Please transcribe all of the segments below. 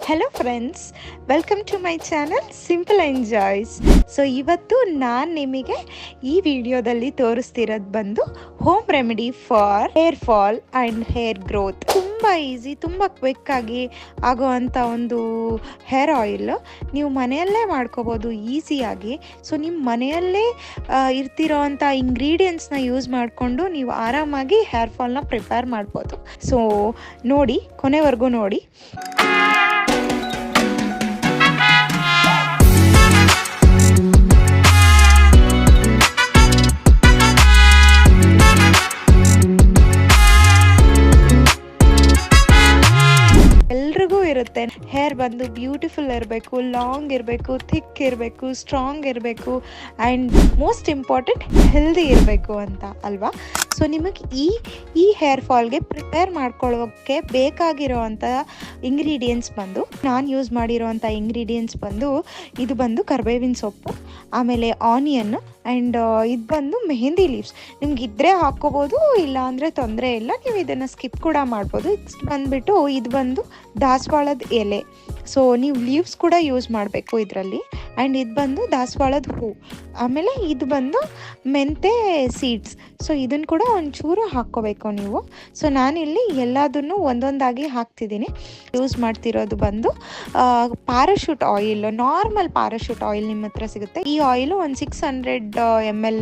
Hello friends, welcome to my channel simple enjoys. So ಇವತ್ತು ನಾನು ನಿಮಗೆ ಈ ವಿಡಿಯೋದಲ್ಲಿ ತೋರಿಸ್ತಿರೋದು ಬಂದು home remedy for hair fall and hair growth. ತುಂಬ ಈಸಿ, ತುಂಬ ಕ್ವಿಕ್ಕಾಗಿ ಆಗೋವಂಥ ಒಂದು ಹೇರ್ ಆಯಿಲ್ ನೀವು ಮನೆಯಲ್ಲೇ ಮಾಡ್ಕೋಬೋದು ಈಸಿಯಾಗಿ. ಸೊ ನಿಮ್ಮ ಮನೆಯಲ್ಲೇ ಇರ್ತಿರೋ ಅಂಥ ಇಂಗ್ರೀಡಿಯೆಂಟ್ಸ್ನ ಯೂಸ್ ಮಾಡಿಕೊಂಡು ನೀವು ಆರಾಮಾಗಿ ಹೇರ್ ಫಾಲ್ನ ಪ್ರಿಪೇರ್ ಮಾಡ್ಬೋದು. ಸೊ ನೋಡಿ, ಕೊನೆವರೆಗೂ ನೋಡಿ. ಎಲ್ರಿಗೂ ಇರುತ್ತೆ, ಹೇರ್ ಬಂದು ಬ್ಯೂಟಿಫುಲ್ ಇರಬೇಕು, ಲಾಂಗ್ ಇರಬೇಕು, ಥಿಕ್ ಇರಬೇಕು, ಸ್ಟ್ರಾಂಗ್ ಇರಬೇಕು ಆ್ಯಂಡ್ ಮೋಸ್ಟ್ ಇಂಪಾರ್ಟೆಂಟ್ ಹೆಲ್ದಿ ಇರಬೇಕು ಅಂತ ಅಲ್ವಾ. ಸೊ ನಿಮಗೆ ಈ ಹೇರ್ ಫಾಲ್ಗೆ ಪ್ರಿಪೇರ್ ಮಾಡ್ಕೊಳ್ಳೋಕ್ಕೆ ಬೇಕಾಗಿರೋ ಅಂಥ ಇಂಗ್ರೀಡಿಯೆಂಟ್ಸ್ ಬಂದು, ನಾನು ಯೂಸ್ ಮಾಡಿರೋವಂಥ ಇಂಗ್ರೀಡಿಯೆಂಟ್ಸ್ ಬಂದು, ಇದು ಬಂದು ಕರಿಬೇವಿನ ಸೊಪ್ಪು, ಆಮೇಲೆ ಆನಿಯನ್ ಆ್ಯಂಡ್ ಇದು ಬಂದು ಮೆಹಂದಿ ಲೀವ್ಸ್. ನಿಮ್ಗೆ ಇದ್ದರೆ ಹಾಕ್ಕೋಬೋದು, ಇಲ್ಲ ಅಂದರೆ ತೊಂದರೆ ಇಲ್ಲ, ನೀವು ಇದನ್ನು ಸ್ಕಿಪ್ ಕೂಡ ಮಾಡ್ಬೋದು. ಬಂದುಬಿಟ್ಟು ಇದು ಬಂದು ದಾಸವಾಳದ ಎಲೆ. ಸೊ ನೀವು ಲೀವ್ಸ್ ಕೂಡ ಯೂಸ್ ಮಾಡಬೇಕು ಇದರಲ್ಲಿ. ಆ್ಯಂಡ್ ಇದು ಬಂದು ದಾಸವಾಳದ ಹೂ. ಆಮೇಲೆ ಇದು ಬಂದು ಮೆಂತೆ ಸೀಡ್ಸ್. ಸೊ ಇದನ್ನು ಕೂಡ ಒಂಚೂರು ಹಾಕ್ಕೋಬೇಕು ನೀವು. ಸೊ ನಾನಿಲ್ಲಿ ಎಲ್ಲದನ್ನು ಒಂದೊಂದಾಗಿ ಹಾಕ್ತಿದ್ದೀನಿ. ಯೂಸ್ ಮಾಡ್ತಿರೋದು ಬಂದು parachute oil, normal parachute oil ನಿಮ್ಮ ಹತ್ರ ಸಿಗುತ್ತೆ. ಈ ಆಯಿಲು ಒಂದು 600 ml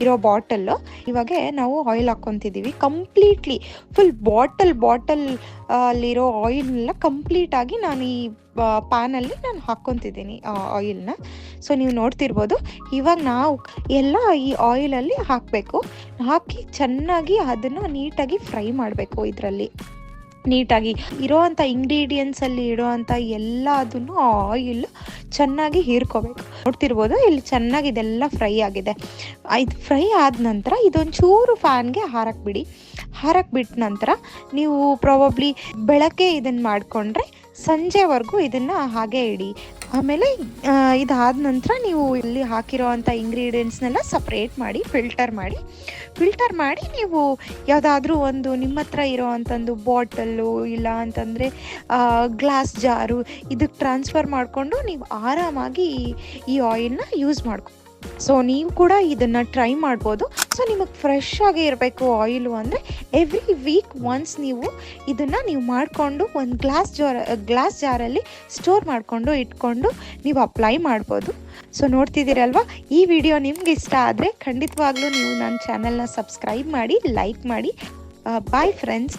ಇರೋ ಬಾಟಲ್ಲು. ಇವಾಗ ನಾವು ಆಯಿಲ್ ಹಾಕ್ಕೊತಿದ್ದೀವಿ. ಕಂಪ್ಲೀಟ್ಲಿ ಫುಲ್ ಬಾಟಲ್ ಅಲ್ಲಿರೋ ಆಯಿಲ್ನೆಲ್ಲ ಕಂಪ್ಲೀಟಾಗಿ ನಾನು ಈ ಪ್ಯಾನಲ್ಲಿ ನಾನು ಹಾಕ್ಕೊತಿದ್ದೀನಿ ಆಯಿಲ್ನ. ಸೊ ನೀವು ನೋಡ್ತಿರ್ಬೋದು. ಇವಾಗ ನಾವು ಎಲ್ಲ ಈ ಆಯಿಲಲ್ಲಿ ಹಾಕಬೇಕು. ಹಾಕಿ ಚೆನ್ನಾಗಿ ಅದನ್ನು ನೀಟಾಗಿ ಫ್ರೈ ಮಾಡಬೇಕು. ಇದರಲ್ಲಿ ನೀಟಾಗಿ ಇರೋವಂಥ ಇಂಗ್ರೀಡಿಯೆಂಟ್ಸಲ್ಲಿ ಇರೋವಂಥ ಎಲ್ಲದನ್ನು ಆಯಿಲ್ ಚೆನ್ನಾಗಿ ಹೀರ್ಕೋಬೇಕು. ನೋಡ್ತಿರ್ಬೋದು, ಇಲ್ಲಿ ಚೆನ್ನಾಗಿ ಇದೆಲ್ಲ ಫ್ರೈ ಆಗಿದೆ. ಇದು ಫ್ರೈ ಆದ ನಂತರ ಇದೊಂಚೂರು ಫ್ಯಾನ್ಗೆ ಹಾರಕ್ಬಿಡಿ. ಹಾರಕ್ಬಿಟ್ಟ ನಂತರ ನೀವು ಪ್ರಾಬಬ್ಲಿ ಬೆಳಗ್ಗೆ ಇದನ್ನು ಮಾಡಿಕೊಂಡ್ರೆ ಸಂಜೆವರೆಗೂ ಇದನ್ನು ಹಾಗೆ ಇಡಿ. ಆಮೇಲೆ ಇದಾದ ನಂತರ ನೀವು ಇಲ್ಲಿ ಹಾಕಿರೋವಂಥ ಇಂಗ್ರೀಡಿಯೆಂಟ್ಸ್ನೆಲ್ಲ ಸಪ್ರೇಟ್ ಮಾಡಿ ಫಿಲ್ಟರ್ ಮಾಡಿ ನೀವು ಯಾವುದಾದ್ರೂ ಒಂದು ನಿಮ್ಮ ಹತ್ರ ಇರೋವಂಥದ್ದು ಬಾಟಲ್ಲು, ಇಲ್ಲ ಅಂತಂದರೆ ಗ್ಲಾಸ್ ಜಾರು, ಇದಕ್ಕೆ ಟ್ರಾನ್ಸ್ಫರ್ ಮಾಡಿಕೊಂಡು ನೀವು ಆರಾಮಾಗಿ ಈ ಆಯಿಲ್ನ ಯೂಸ್ ಮಾಡ್ಕೊ. ಸೊ ನೀವು ಕೂಡ ಇದನ್ನು ಟ್ರೈ ಮಾಡ್ಬೋದು. ಸೊ ನಿಮಗೆ ಫ್ರೆಶ್ ಆಗಿ ಇರಬೇಕು ಆಯಿಲು ಅಂದರೆ ಎವ್ರಿ ವೀಕ್ ಒನ್ಸ್ ನೀವು ಇದನ್ನು ಮಾಡಿಕೊಂಡು ಒಂದು ಗ್ಲಾಸ್ ಜಾರಲ್ಲಿ ಸ್ಟೋರ್ ಮಾಡಿಕೊಂಡು ಇಟ್ಕೊಂಡು ನೀವು ಅಪ್ಲೈ ಮಾಡ್ಬೋದು. ಸೊ ನೋಡ್ತಿದ್ದೀರಲ್ವ, ಈ ವಿಡಿಯೋ ನಿಮ್ಗೆ ಇಷ್ಟ ಆದರೆ ಖಂಡಿತವಾಗ್ಲೂ ನೀವು ನನ್ನ ಚಾನಲ್ನ ಸಬ್ಸ್ಕ್ರೈಬ್ ಮಾಡಿ, ಲೈಕ್ ಮಾಡಿ. Bye friends.